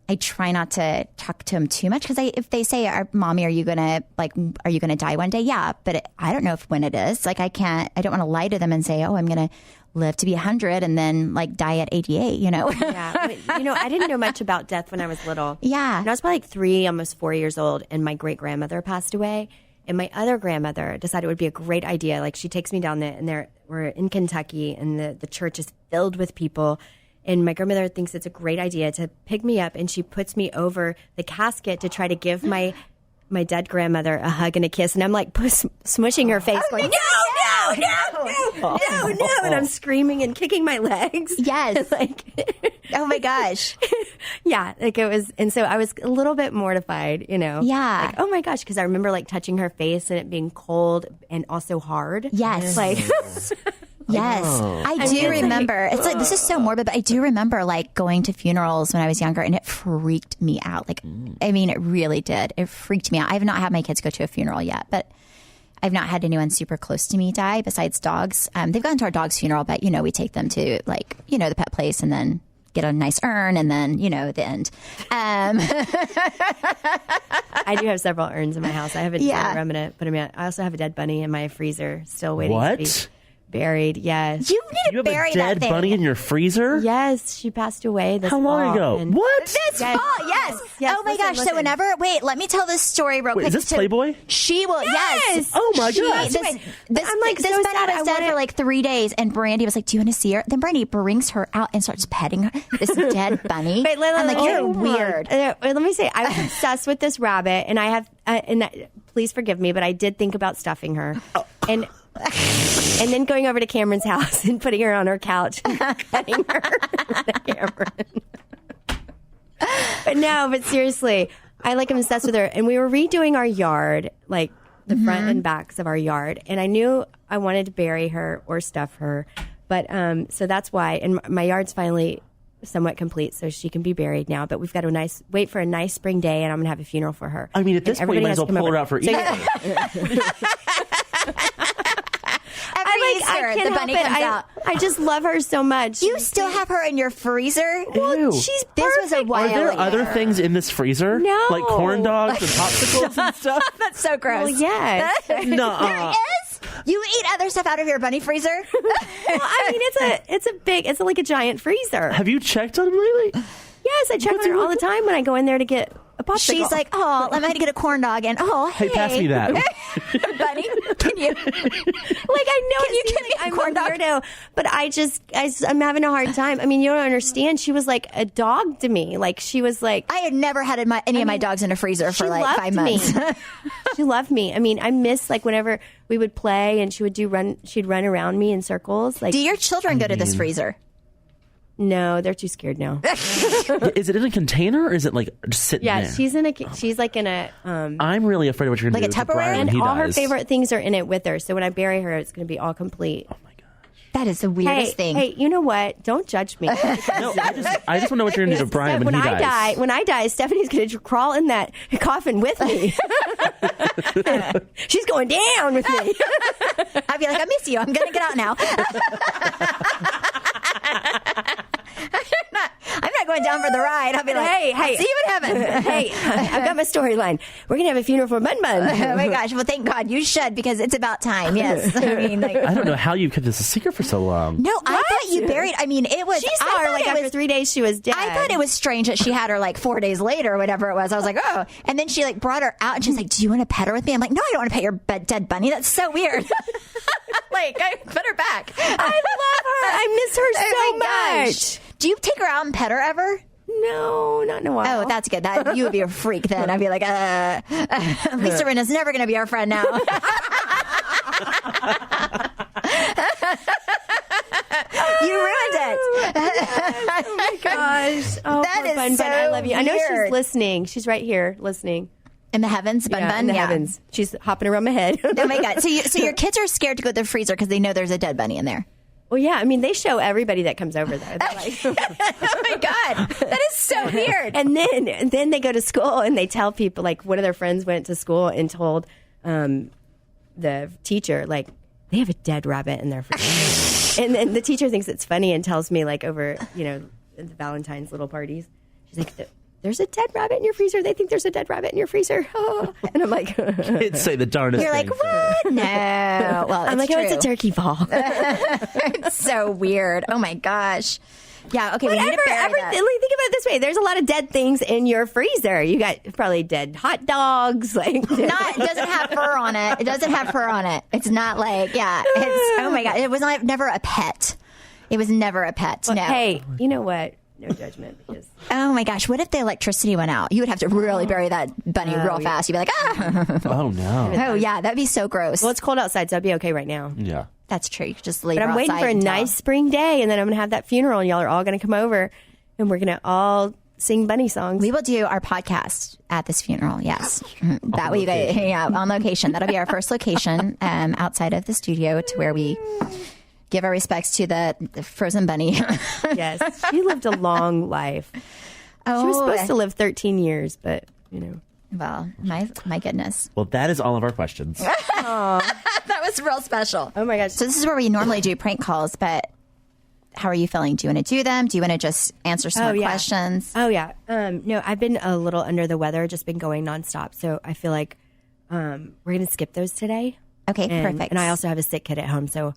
D: I try not to talk to them too much because if they say, "Mommy, are you gonna die one day?" Yeah, but I don't know when it is. Like, I don't want to lie to them and say, "Oh, I'm gonna live to be 100 and then like die at 88." You know?
E: Yeah, I didn't know much about death when I was little.
D: Yeah,
E: and I was probably like 3, almost 4 years old, and my great grandmother passed away, and my other grandmother decided it would be a great idea. Like, she takes me down there, and we're in Kentucky, and the church is filled with people. And my grandmother thinks it's a great idea to pick me up, and she puts me over the casket to try to give my dead grandmother a hug and a kiss. And I'm like smushing her face, going, no, and I'm screaming and kicking my legs.
D: Yes.
E: Like,
D: oh my gosh.
E: Yeah, like it was. And so I was a little bit mortified,
D: Yeah.
E: Like, oh my gosh, because I remember like touching her face and it being cold and also hard.
D: Yes.
E: Like.
D: Yes, I do remember. It's like, this is so morbid, but I do remember like going to funerals when I was younger, and it freaked me out. Like, I mean, it really did. It freaked me out. I have not had my kids go to a funeral yet, but I've not had anyone super close to me die besides dogs. They've gone to our dog's funeral, but we take them to like, the pet place and then get a nice urn and then, the end.
E: I do have several urns in my house. I have a dead remnant, but I also have a dead bunny in my freezer still waiting to be buried. Yes.
D: You need to bury that thing.
F: You have a dead bunny in your freezer?
E: Yes, she passed away this
F: How long ago? What?
D: This fall, yes. Oh my gosh. So whenever, let me tell this story real quick.
F: Is this Playboy?
D: She will, yes.
F: Oh my gosh.
D: I'm like, this bunny was dead for like 3 days, and Brandi was like, "Do you want to see her?" Then Brandi brings her out and starts petting her. This dead bunny.
E: Wait,
D: I'm like, you're weird.
E: Let me say, I was obsessed with this rabbit, and I have, please forgive me, but I did think about stuffing her. And then going over to Cameron's house and putting her on her couch and petting her with Cameron. But seriously, I am obsessed with her. And we were redoing our yard, like the front and backs of our yard. And I knew I wanted to bury her or stuff her. But so that's why. And my yard's finally somewhat complete, so she can be buried now. But we've got to wait for a nice spring day, and I'm going to have a funeral for her.
F: I mean, at this point, you might as well pull her out for Easter.
D: The bunny comes out.
E: I just love her so much.
D: You still have her in your freezer?
E: Well,
F: Ew.
E: she's
D: this was a
E: perfect.
D: while
F: Are there
D: ago.
F: other things in this freezer?
E: No.
F: Like corn dogs and popsicles and stuff?
D: That's so gross.
E: Well, yes.
F: No.
D: There is? You eat other stuff out of your bunny freezer?
E: Well, I mean, it's like a giant freezer.
F: Have you checked on them lately?
E: Yes, I check on her all the time when I go in there to get a popsicle.
D: She's like, "Oh, I'm going to get a corn dog," and
F: Hey, pass me that.
D: bunny, can you?
E: Like, I know
D: you give me a
E: I'm
D: corn dog?
E: weirdo, but I'm having a hard time. I mean, you don't understand. She was like a dog to me. Like, she was like,
D: I had never had any of my dogs in a freezer for like 5
E: months.
D: months.
E: She loved me. I mean, I miss like whenever we would play and she'd run around me in circles. Like,
D: Do your children go to this freezer?
E: No, they're too scared now.
F: Is it in a container or is it like just sitting there?
E: Yeah, she's like in a
F: I'm really afraid of what you're going to
D: Like
F: do
D: a
F: to Brian
D: Tupperware?
F: when
E: and
F: he
E: all her
F: dies.
E: favorite things are in it with her. So when I bury her, it's going to be all complete.
F: Oh my gosh.
D: That is the weirdest thing.
E: Hey, you know what? Don't judge me.
F: No, I just want to know what you're going to do to Brian when he dies.
E: When I die, Stephanie's going to crawl in that coffin with me. She's going down with me.
D: I'd be like, "I miss you. I'm going to get out now." I'm not going down for the ride. I'll be like,
E: Hey,
D: "I'll see you in heaven."
E: Hey, I've got my storyline. We're going to have a funeral for Bun Bun.
D: Oh my gosh. Well, thank God you should, because it's about time. Yes. I mean, like,
F: I don't know how you kept this a secret for so long.
D: no, I thought you buried. I mean, it was.
E: She saw
D: I
E: her
D: thought
E: like
D: it
E: after
D: was,
E: 3 days she was dead.
D: I thought it was strange that she had her like 4 days later or whatever it was. I was like, "Oh," and then she like brought her out and she's like, "Do you want to pet her with me?" I'm like, "No, I don't want to pet your dead bunny. That's so weird." Like, I put her back.
E: I love her. I miss her so much.
D: Do you take her out and pet her ever?
E: No, not in a while.
D: Oh, that's good. That you would be a freak then. I'd be like, Lisa Rinna's never going to be our friend now. You ruined it.
E: Oh my gosh. Oh,
D: That
E: poor
D: is
E: Bun
D: so
E: Bun. I love you. I know
D: weird.
E: she's listening. She's right here listening.
D: In the heavens, Bun Bun?
E: In the heavens. She's hopping around my head.
D: Oh my God. So your kids are scared to go to the freezer because they know there's a dead bunny in there.
E: Well, yeah. I mean, they show everybody that comes over there. They're like,
D: Oh my God. That is so weird.
E: and then they go to school and they tell people, like one of their friends went to school and told the teacher, like, they have a dead rabbit in their freezer. And then the teacher thinks it's funny and tells me, like, over, the Valentine's little parties, she's like, there's a dead rabbit in your freezer. They think there's a dead rabbit in your freezer. Oh. And I'm like,
F: kids say the darndest
D: You're like,
F: things.
D: what? No. Well,
E: I'm like,
D: true.
E: oh, it's a turkey ball.
D: It's so weird. Oh my gosh. Yeah. Okay. We need to bury that.
E: Think about it this way. There's a lot of dead things in your freezer. You got probably dead hot dogs. Like,
D: It doesn't have fur on it. It doesn't have fur on it. It's not like, it's, oh my God. It was never a pet. It was never a pet.
E: well,
D: no.
E: hey, you know what? No judgment. Because
D: Oh my gosh. What if the electricity went out? You would have to really bury that bunny real fast. You'd be like, ah.
F: Oh, no.
D: Oh yeah. That'd be so gross.
E: well, it's cold outside, so I'd be okay right now.
F: Yeah.
D: That's true. You could just leave
E: But
D: her
E: I'm waiting
D: outside
E: for a
D: until-
E: nice spring day, and then I'm going to have that funeral, and y'all are all going to come over, and we're going to all sing bunny songs.
D: We will do our podcast at this funeral. Yes, that way you guys, on location. That'll be our first location outside of the studio, to where we give our respects to the frozen bunny.
E: Yes, she lived a long life.
D: Oh,
E: She was supposed to live 13 years, but
D: well, my goodness,
F: Well, that is all of our questions.
D: that was real special.
E: Oh my gosh.
D: So this is where we normally do prank calls, but how are you feeling? Do you want to do them? Do you want to just answer some more questions?
E: Oh yeah. No, I've been a little under the weather, just been going nonstop. So I feel like we're going to skip those today.
D: Okay, perfect.
E: And I also have a sick kid at home, so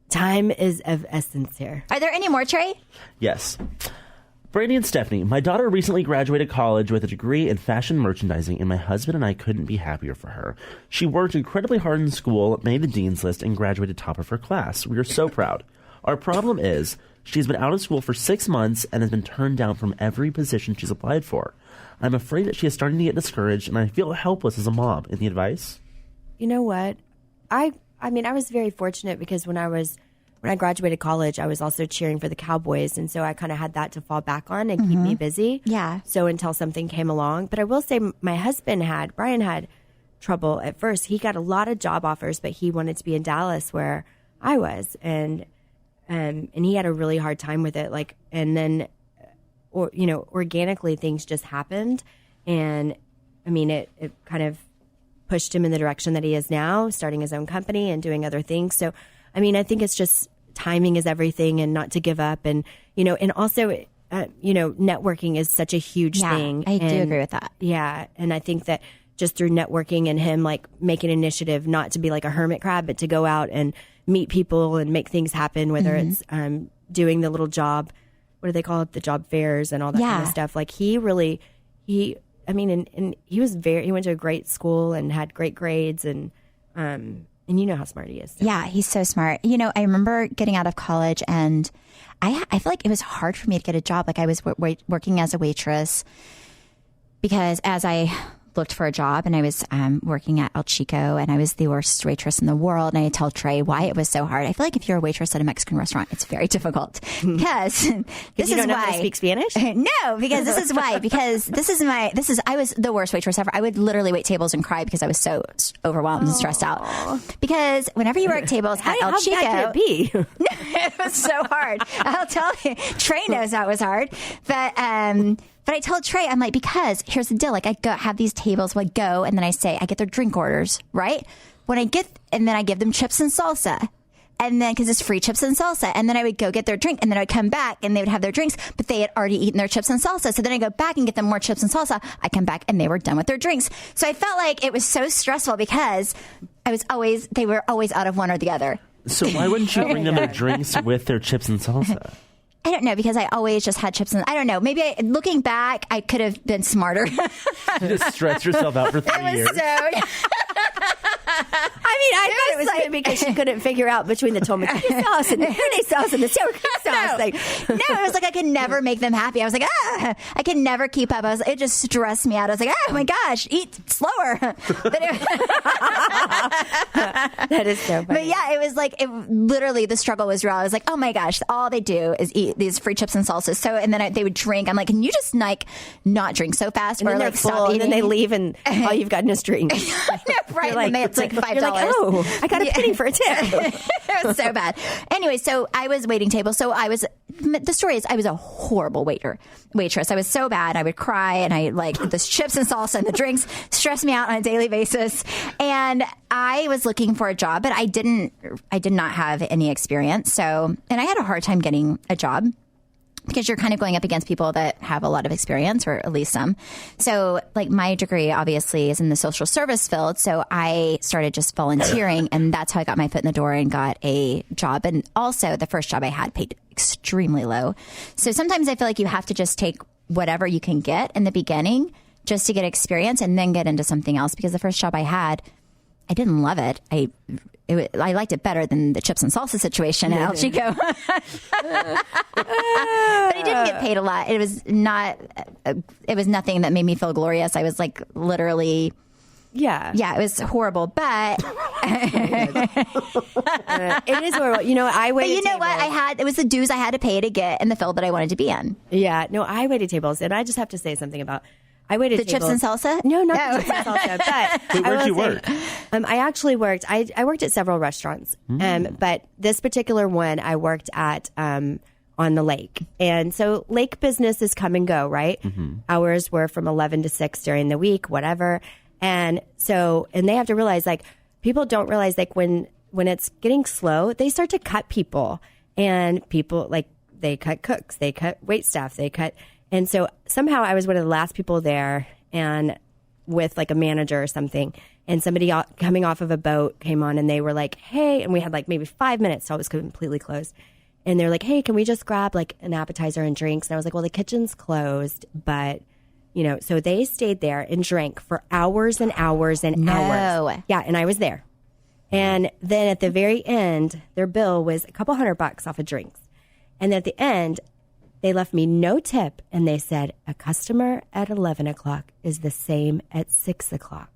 E: time is of essence here.
D: Are there any more, Trey?
F: Yes. Brandi and Stephanie, my daughter recently graduated college with a degree in fashion merchandising, and my husband and I couldn't be happier for her. She worked incredibly hard in school, made the dean's list, and graduated top of her class. We are so proud. Our problem is she's been out of school for 6 months and has been turned down from every position she's applied for. I'm afraid that she is starting to get discouraged, and I feel helpless as a mom. Any advice?
E: You know what? I mean, I was very fortunate because when I graduated college, I was also cheering for the Cowboys, and so I kind of had that to fall back on and keep me busy.
D: Yeah.
E: So until something came along, but I will say my husband Brian had trouble at first. He got a lot of job offers, but he wanted to be in Dallas where I was, and he had a really hard time with it. Like, and then, organically things just happened, and I mean, it kind of pushed him in the direction that he is now, starting his own company and doing other things. So, I mean, I think it's just timing is everything, and not to give up, and and also, networking is such a huge thing.
D: I do agree with that.
E: Yeah, and I think that just through networking and him like making an initiative not to be like a hermit crab, but to go out and meet people and make things happen, whether it's doing the little job, what do they call it, the job fairs and all that kind of stuff. Like he went to a great school and had great grades, and you know how smart he is. So.
D: Yeah, he's so smart. I remember getting out of college, and I feel like it was hard for me to get a job. Like I was working as a waitress, because as I looked for a job, and I was working at El Chico, and I was the worst waitress in the world. And I told Trey why it was so hard. I feel like if you're a waitress at a Mexican restaurant, it's very difficult, because this
E: you
D: is
E: don't know
D: why
E: how to speak Spanish.
D: No, because this is why. Because I was the worst waitress ever. I would literally wait tables and cry because I was so overwhelmed and stressed out. Because whenever you work tables at El Chico,
E: how bad could it be?
D: it was so hard. I'll tell you, Trey knows that was hard. But I told Trey, I'm like, because here's the deal. Like I have these tables, I go, and then I get their drink orders, right? And then I give them chips and salsa. And then, because it's free chips and salsa. And then I would go get their drink, and then I'd come back and they would have their drinks, but they had already eaten their chips and salsa. So then I go back and get them more chips and salsa. I come back and they were done with their drinks. So I felt like it was so stressful because they were always out of one or the other.
F: So why wouldn't you bring them their drinks with their chips and salsa?
D: I don't know, because I always just had chips and I don't know. Maybe looking back, I could have been smarter.
F: You just stressed yourself out for 3 years.
E: I thought it was like, because she couldn't figure out between the tomatillo sauce and the penne sauce and the sour cream sauce.
D: No, it was like I could never make them happy. I was like, I could never keep up. It just stressed me out. I was like, oh my gosh, eat slower.
E: That is so funny.
D: But yeah, it was like, literally the struggle was real. I was like, oh my gosh, all they do is eat these free chips and salsas. So, and then they would drink. I'm like, can you just not drink so fast?
E: And then they're full, and then they leave, and all you've gotten is drink.
D: Right.
E: Like,
D: And it's like like $5.
E: You're like, oh, I got a penny for a tip.
D: It was so bad. Anyway, so I was waiting table. So the story is I was a horrible waitress. I was so bad. I would cry, and I like the chips and salsa and the drinks stressed me out on a daily basis. And I was looking for a job, but I did not have any experience. So, and I had a hard time getting a job, because you're kind of going up against people that have a lot of experience, or at least some. So like my degree obviously is in the social service field. So I started just volunteering, and that's how I got my foot in the door and got a job. And also the first job I had paid extremely low. So sometimes I feel like you have to just take whatever you can get in the beginning just to get experience and then get into something else. Because the first job I had, I didn't love it. I liked it better than the chips and salsa situation at El Chico. But I didn't get paid a lot. It was nothing that made me feel glorious. I was like literally, yeah, it was horrible, but
E: it is horrible. You know, I waited.
D: But you know
E: tables.
D: what? It was the dues I had to pay to get in the field that I wanted to be in.
E: Yeah, no, I waited tables, and I just have to say something about. I waited
D: the
E: tables.
D: chips and salsa?
E: No, not the chips and salsa. But
F: Wait, where'd you work?
E: I actually worked. I worked at several restaurants, but this particular one I worked at on the lake, and so lake business is come and go, right? Hours were from 11 to 6 during the week, whatever, and they have to realize like people don't realize like when it's getting slow, they start to cut people, and people like they cut cooks, they cut wait staff, they cut. And so somehow I was one of the last people there, and with like a manager or something, and somebody coming off of a boat came on, and they were like, hey, and we had like maybe 5 minutes, so it was completely closed. And they're like, hey, can we just grab like an appetizer and drinks? And I was like, well, the kitchen's closed, but you know, so they stayed there and drank for hours and hours and hours. Yeah, and I was there. And then at the very end, their bill was a couple $100 off of drinks. And then at the end, they left me no tip, and they said, a customer at 11 o'clock is the same at 6 o'clock.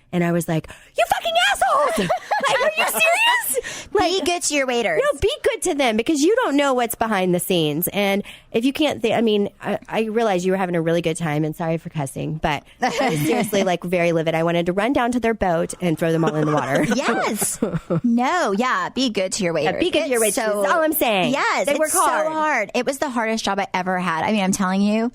E: And I was like, you fucking assholes! Like, are you serious? Like,
D: be good to your waiters.
E: No, be good to them, because you don't know what's behind the scenes. And if you can't, I realize you were having a really good time, and sorry for cussing, but I was seriously like very livid. I wanted to run down to their boat and throw them all in the water.
D: Yes. No, yeah, be good to your waiters.
E: Yeah, be good to your waiters. That's all I'm saying.
D: Yes,
E: they work hard.
D: So hard. It was the hardest job I ever had. I mean, I'm telling you.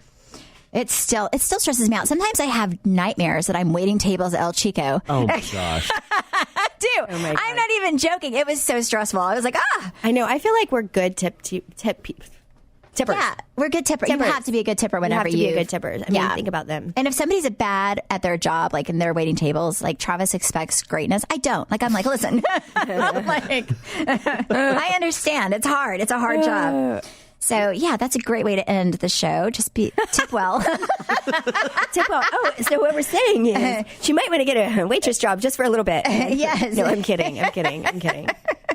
D: It still stresses me out. Sometimes I have nightmares that I'm waiting tables at El Chico.
F: Oh my gosh.
D: Dude, I'm not even joking. It was so stressful. I was like,
E: I know. I feel like we're good tippers.
D: Yeah, we're good tippers. You have to be a good tipper whenever
E: you have to be a good tipper. I mean, think about them.
D: And if somebody's bad at their job, like in their waiting tables, like Travis expects greatness. I don't. Like, I'm like, listen, I understand. It's hard. It's a hard job. So, yeah, that's a great way to end the show. Just tip well.
E: Tip well. Oh, so what we're saying is she might want to get a waitress job just for a little bit.
D: Yes.
E: No, I'm kidding.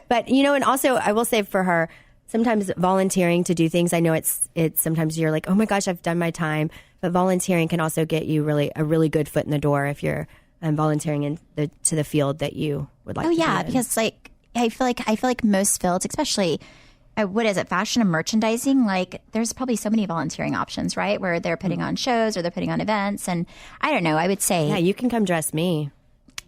E: But, you know, and also I will say for her, sometimes volunteering to do things, I know it's sometimes you're like, oh my gosh, I've done my time. But volunteering can also get you a really good foot in the door if you're volunteering to the field that you would like to be in.
D: Because like I feel like most fields, especially what is it, fashion and merchandising, like there's probably so many volunteering options, right? Where they're putting on shows or they're putting on events. And I don't know, I would say,
E: yeah, you can come dress me.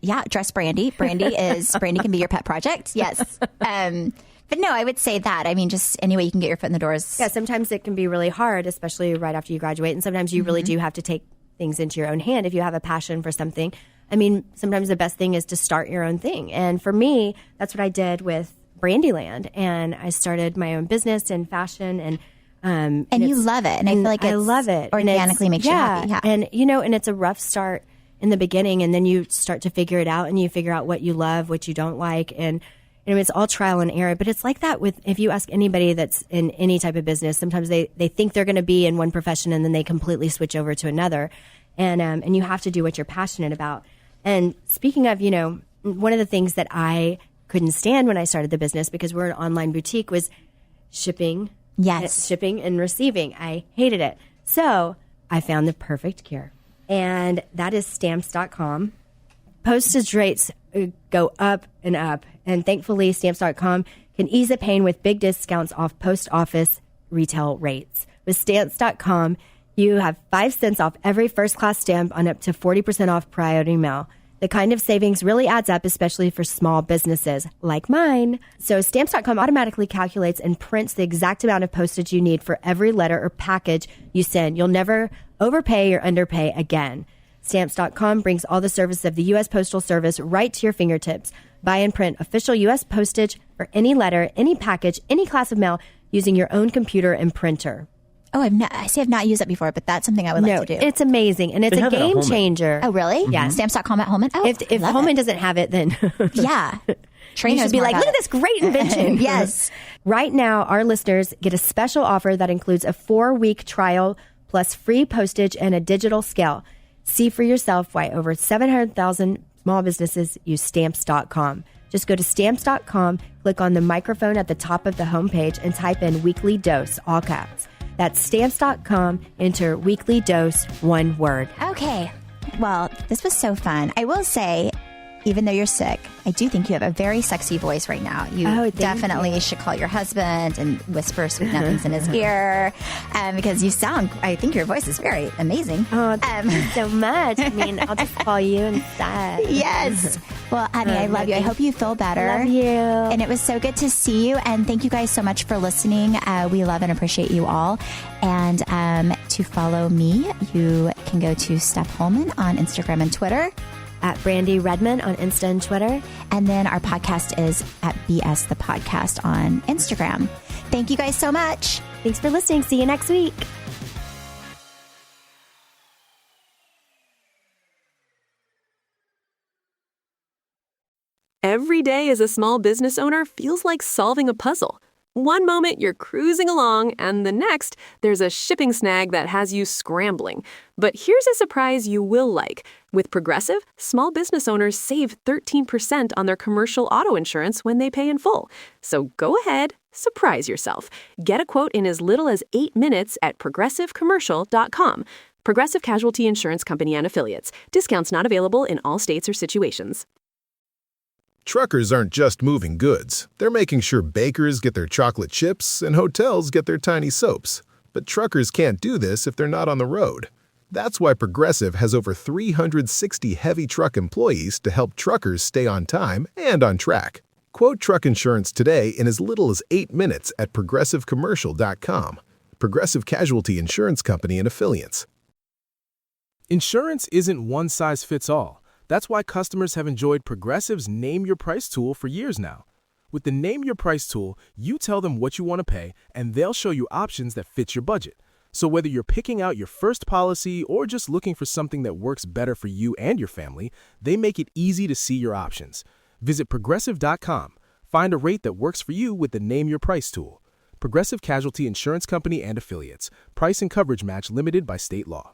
D: Yeah, dress Brandi. Brandi can be your pet project. Yes. But no, I would say that. I mean, just any way you can get your foot in the doors.
E: Yeah, sometimes it can be really hard, especially right after you graduate. And sometimes you really do have to take things into your own hand if you have a passion for something. I mean, sometimes the best thing is to start your own thing. And for me, that's what I did with Brandyland. And I started my own business in fashion. And
D: you love it. And I feel like I love it. Organically makes you happy. Yeah.
E: And, you know, and it's a rough start in the beginning. And then you start to figure it out and you figure out what you love, what you don't like. And it's all trial and error, but it's like that if you ask anybody that's in any type of business, sometimes they think they're going to be in one profession and then they completely switch over to another. And you have to do what you're passionate about. And speaking of, you know, one of the things that I couldn't stand when I started the business, because we're an online boutique, was shipping.
D: Yes.
E: Shipping and receiving. I hated it. So I found the perfect cure. And that is stamps.com. Postage rates go up and up. And thankfully, Stamps.com can ease the pain with big discounts off post office retail rates. With Stamps.com, you have 5 cents off every first class stamp on up to 40% off priority mail. The kind of savings really adds up, especially for small businesses like mine. So Stamps.com automatically calculates and prints the exact amount of postage you need for every letter or package you send. You'll never overpay or underpay again. Stamps.com brings all the service of the U.S. Postal Service right to your fingertips. Buy and print official U.S. postage for any letter, any package, any class of mail using your own computer and printer.
D: Oh, I've not used that before, but that's something I would like to do.
E: It's amazing, and it's
F: They
E: a
F: have it at
E: game
F: Holman.
E: changer.
D: Oh, really?
E: Yeah.
D: Stamps.com at Holman? Oh,
E: If
D: love
E: Holman
D: it.
E: doesn't have it, then
D: Yeah. Train
E: you
D: knows
E: should be
D: more
E: like,
D: about
E: look at
D: it.
E: this great invention.
D: Yes.
E: Right now, our listeners get a special offer that includes a 4-week trial plus free postage and a digital scale. See for yourself why over 700,000 small businesses use Stamps.com. Just go to Stamps.com, click on the microphone at the top of the homepage, and type in Weekly Dose, all caps. That's Stamps.com, enter Weekly Dose, one word.
D: Okay. Well, this was so fun. I will say, even though you're sick, I do think you have a very sexy voice right now. You
E: thank
D: definitely should call your husband and whisper sweet nothings in his ear because you sound, I think your voice is very amazing.
E: Oh, thank you so much. I mean, I'll just call you instead.
D: Yes. Well, honey, I love you. I hope you feel better.
E: Love you.
D: And it was so good to see you. And thank you guys so much for listening. We love and appreciate you all. And to follow me, you can go to Steph Holman on Instagram and Twitter.
E: At Brandi Redmond on Insta and Twitter.
D: And then our podcast is at BS the Podcast on Instagram. Thank you guys so much.
E: Thanks for listening. See you next week.
A: Every day as a small business owner feels like solving a puzzle. One moment you're cruising along, and the next, there's a shipping snag that has you scrambling. But here's a surprise you will like. With Progressive, small business owners save 13% on their commercial auto insurance when they pay in full. So go ahead, surprise yourself. Get a quote in as little as 8 minutes at progressivecommercial.com. Progressive Casualty Insurance Company and Affiliates. Discounts not available in all states or situations.
C: Truckers aren't just moving goods. They're making sure bakers get their chocolate chips and hotels get their tiny soaps. But truckers can't do this if they're not on the road. That's why Progressive has over 360 heavy truck employees to help truckers stay on time and on track. Quote truck insurance today in as little as 8 minutes at progressivecommercial.com. Progressive Casualty Insurance Company and Affiliates.
B: Insurance isn't one size fits all. That's why customers have enjoyed Progressive's Name Your Price tool for years now. With the Name Your Price tool, you tell them what you want to pay, and they'll show you options that fit your budget. So whether you're picking out your first policy or just looking for something that works better for you and your family, they make it easy to see your options. Visit Progressive.com. Find a rate that works for you with the Name Your Price tool. Progressive Casualty Insurance Company and Affiliates. Price and coverage match limited by state law.